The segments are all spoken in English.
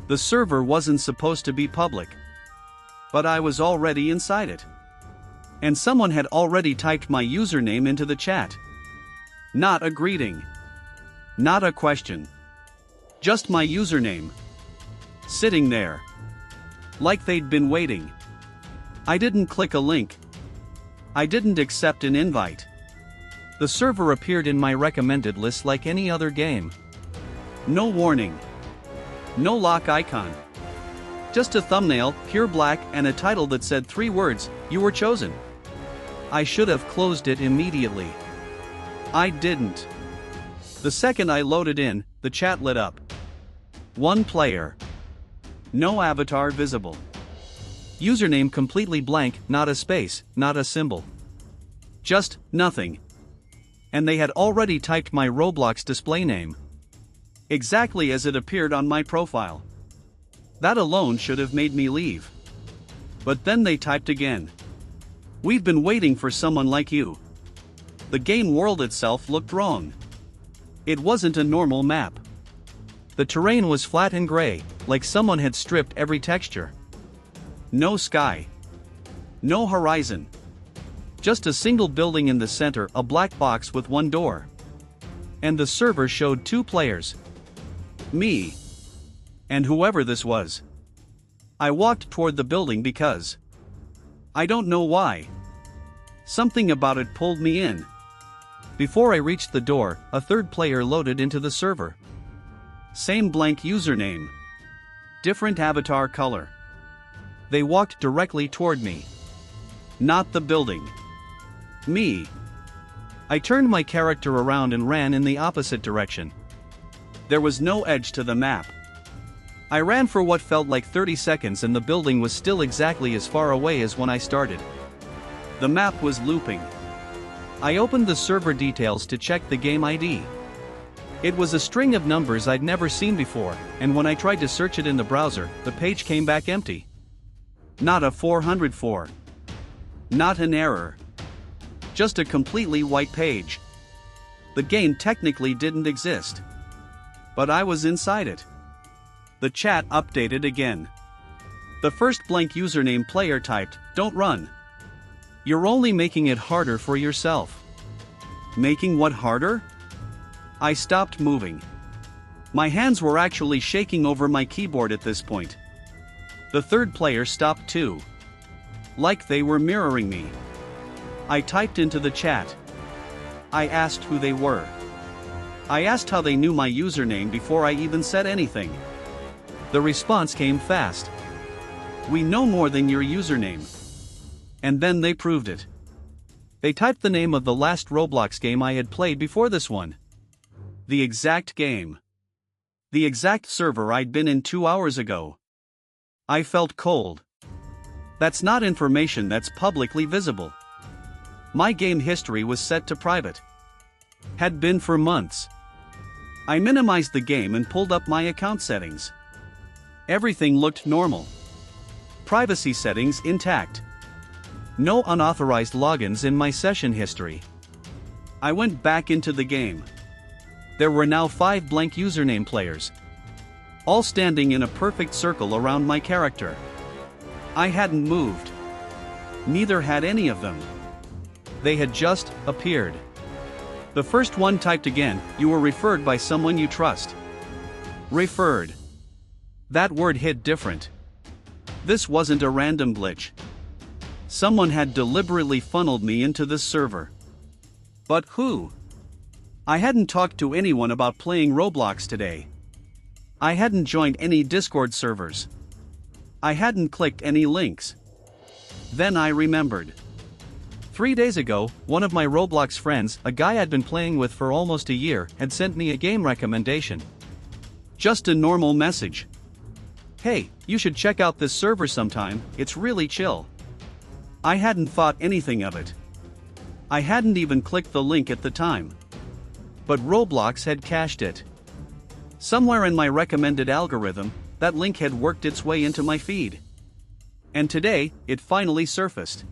The server wasn't supposed to be public. But I was already inside it. And someone had already typed my username into the chat. Not a greeting. Not a question. Just my username. Sitting there. Like they'd been waiting. I didn't click a link. I didn't accept an invite. The server appeared in my recommended list like any other game. No warning. No lock icon. Just a thumbnail, pure black, and a title that said 3 words, "You were chosen." I should have closed it immediately. I didn't. The second I loaded in, the chat lit up. 1 player. No avatar visible. Username completely blank, not a space, not a symbol. Just nothing. And they had already typed my Roblox display name. Exactly as it appeared on my profile. That alone should have made me leave. But then they typed again. "We've been waiting for someone like you." The game world itself looked wrong. It wasn't a normal map. The terrain was flat and gray, like someone had stripped every texture. No sky. No horizon. Just a single building in the center, a black box with 1 door. And the server showed 2 players. Me. And whoever this was. I walked toward the building because I don't know why. Something about it pulled me in. Before I reached the door, a 3rd player loaded into the server. Same blank username. Different avatar color. They walked directly toward me. Not the building. Me. I turned my character around and ran in the opposite direction. There was no edge to the map. I ran for what felt like 30 seconds and the building was still exactly as far away as when I started. The map was looping. I opened the server details to check the game ID. It was a string of numbers I'd never seen before, and when I tried to search it in the browser, the page came back empty. Not a 404. Not an error. Just a completely white page. The game technically didn't exist. But I was inside it. The chat updated again. The first blank username player typed, "Don't run. You're only making it harder for yourself." Making what harder? I stopped moving. My hands were actually shaking over my keyboard at this point. The 3rd player stopped too. Like they were mirroring me. I typed into the chat. I asked who they were. I asked how they knew my username before I even said anything. The response came fast. "We know more than your username." And then they proved it. They typed the name of the last Roblox game I had played before this one. The exact game. The exact server I'd been in 2 hours ago. I felt cold. That's not information that's publicly visible. My game history was set to private. Had been for months. I minimized the game and pulled up my account settings. Everything looked normal. Privacy settings intact. No unauthorized logins in my session history. I went back into the game. There were now 5 blank username players. All standing in a perfect circle around my character. I hadn't moved. Neither had any of them. They had just appeared. The first one typed again, "You were referred by someone you trust." Referred. That word hit different. This wasn't a random glitch. Someone had deliberately funneled me into this server. But who? I hadn't talked to anyone about playing Roblox today. I hadn't joined any Discord servers. I hadn't clicked any links. Then I remembered. 3 days ago, one of my Roblox friends, a guy I'd been playing with for almost a year, had sent me a game recommendation. Just a normal message. "Hey, you should check out this server sometime, it's really chill." I hadn't thought anything of it. I hadn't even clicked the link at the time. But Roblox had cached it. Somewhere in my recommended algorithm, that link had worked its way into my feed. And today, it finally surfaced.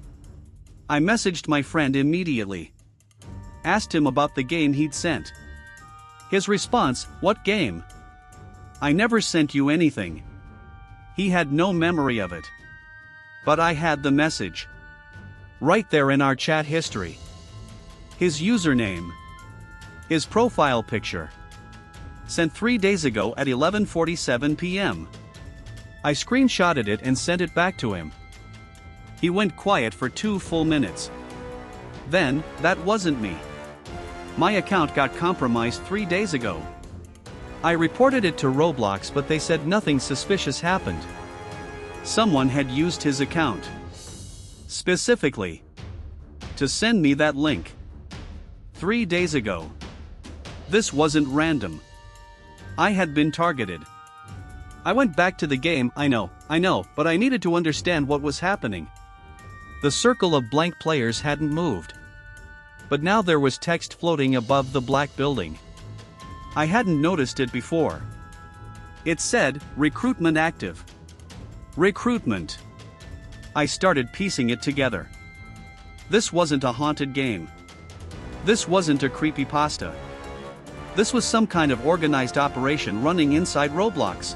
I messaged my friend immediately. Asked him about the game he'd sent. His response, "What game? I never sent you anything." He had no memory of it. But I had the message. Right there in our chat history. His username. His profile picture. Sent 3 days ago at 11:47 p.m. I screenshotted it and sent it back to him. He went quiet for 2 full minutes. Then, that wasn't me. My account got compromised 3 days ago. I reported it to Roblox, but they said nothing suspicious happened. Someone had used his account. Specifically. To send me that link. 3 days ago. This wasn't random. I had been targeted. I went back to the game, I know, but I needed to understand what was happening. The circle of blank players hadn't moved. But now there was text floating above the black building. I hadn't noticed it before. It said, "Recruitment active." Recruitment. I started piecing it together. This wasn't a haunted game. This wasn't a creepypasta. This was some kind of organized operation running inside Roblox.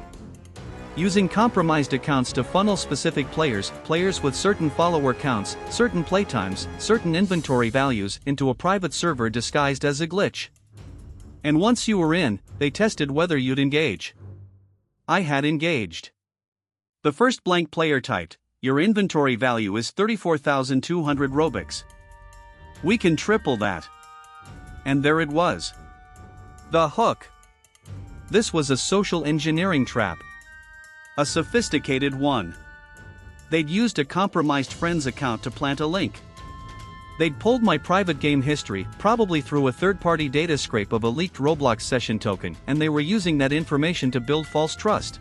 Using compromised accounts to funnel specific players with certain follower counts, certain playtimes, certain inventory values, into a private server disguised as a glitch. And once you were in, they tested whether you'd engage. I had engaged. The first blank player typed, "Your inventory value is 34,200 Robux. We can triple that." And there it was. The hook. This was a social engineering trap. A sophisticated one. They'd used a compromised friend's account to plant a link. They'd pulled my private game history, probably through a third-party data scrape of a leaked Roblox session token, and they were using that information to build false trust.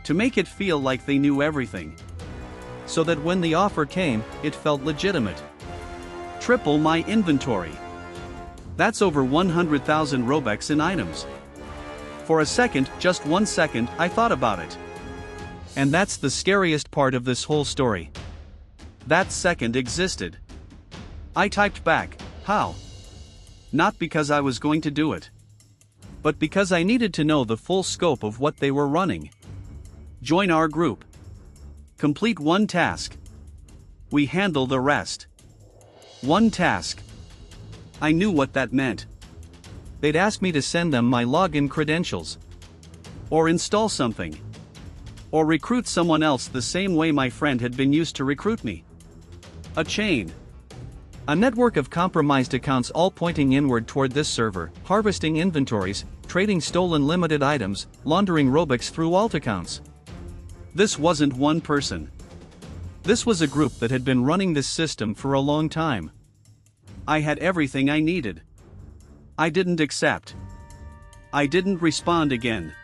To make it feel like they knew everything. So that when the offer came, it felt legitimate. Triple my inventory. That's over 100,000 Robux in items. For a second, just 1 second, I thought about it. And that's the scariest part of this whole story. That second existed. I typed back, "How?" Not because I was going to do it. But because I needed to know the full scope of what they were running. Join our group. Complete 1 task. We handle the rest. 1 task. I knew what that meant. They'd ask me to send them my login credentials. Or install something. Or recruit someone else the same way my friend had been used to recruit me. A chain. A network of compromised accounts all pointing inward toward this server, harvesting inventories, trading stolen limited items, laundering Robux through alt accounts. This wasn't one person. This was a group that had been running this system for a long time. I had everything I needed. I didn't accept. I didn't respond again.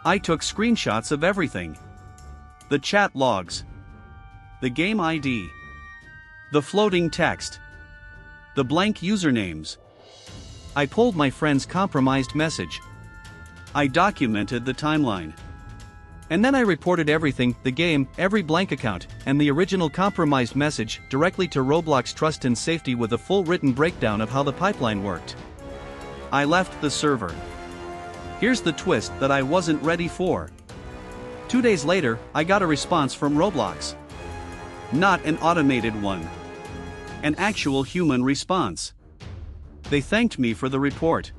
I took screenshots of everything. The chat logs. The game ID. The floating text. The blank usernames. I pulled my friend's compromised message. I documented the timeline. And then I reported everything, the game, every blank account, and the original compromised message directly to Roblox Trust and Safety with a full written breakdown of how the pipeline worked. I left the server. Here's the twist that I wasn't ready for. 2 days later, I got a response from Roblox. Not an automated one. An actual human response. They thanked me for the report.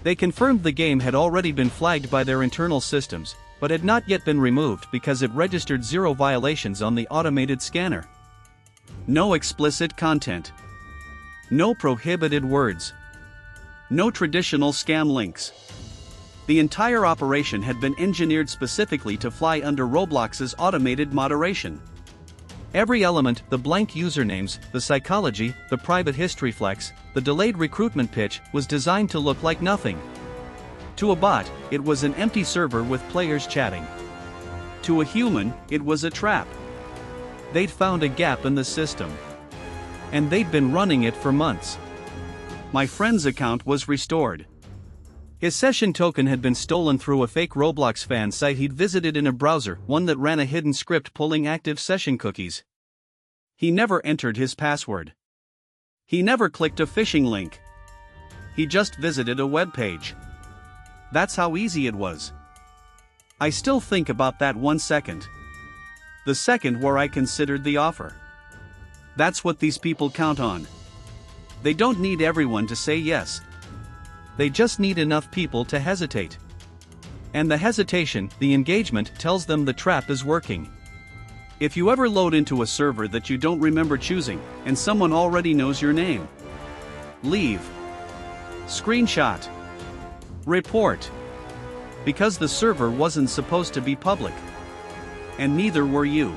They confirmed the game had already been flagged by their internal systems, but had not yet been removed because it registered 0 violations on the automated scanner. No explicit content. No prohibited words. No traditional scam links. The entire operation had been engineered specifically to fly under Roblox's automated moderation. Every element, the blank usernames, the psychology, the private history flex, the delayed recruitment pitch, was designed to look like nothing. To a bot, it was an empty server with players chatting. To a human, it was a trap. They'd found a gap in the system. And they'd been running it for months. My friend's account was restored. His session token had been stolen through a fake Roblox fan site he'd visited in a browser, one that ran a hidden script pulling active session cookies. He never entered his password. He never clicked a phishing link. He just visited a web page. That's how easy it was. I still think about that 1 second. The second where I considered the offer. That's what these people count on. They don't need everyone to say yes. They just need enough people to hesitate. And the hesitation, the engagement, tells them the trap is working. If you ever load into a server that you don't remember choosing, and someone already knows your name, leave. Screenshot. Report. Because the server wasn't supposed to be public. And neither were you.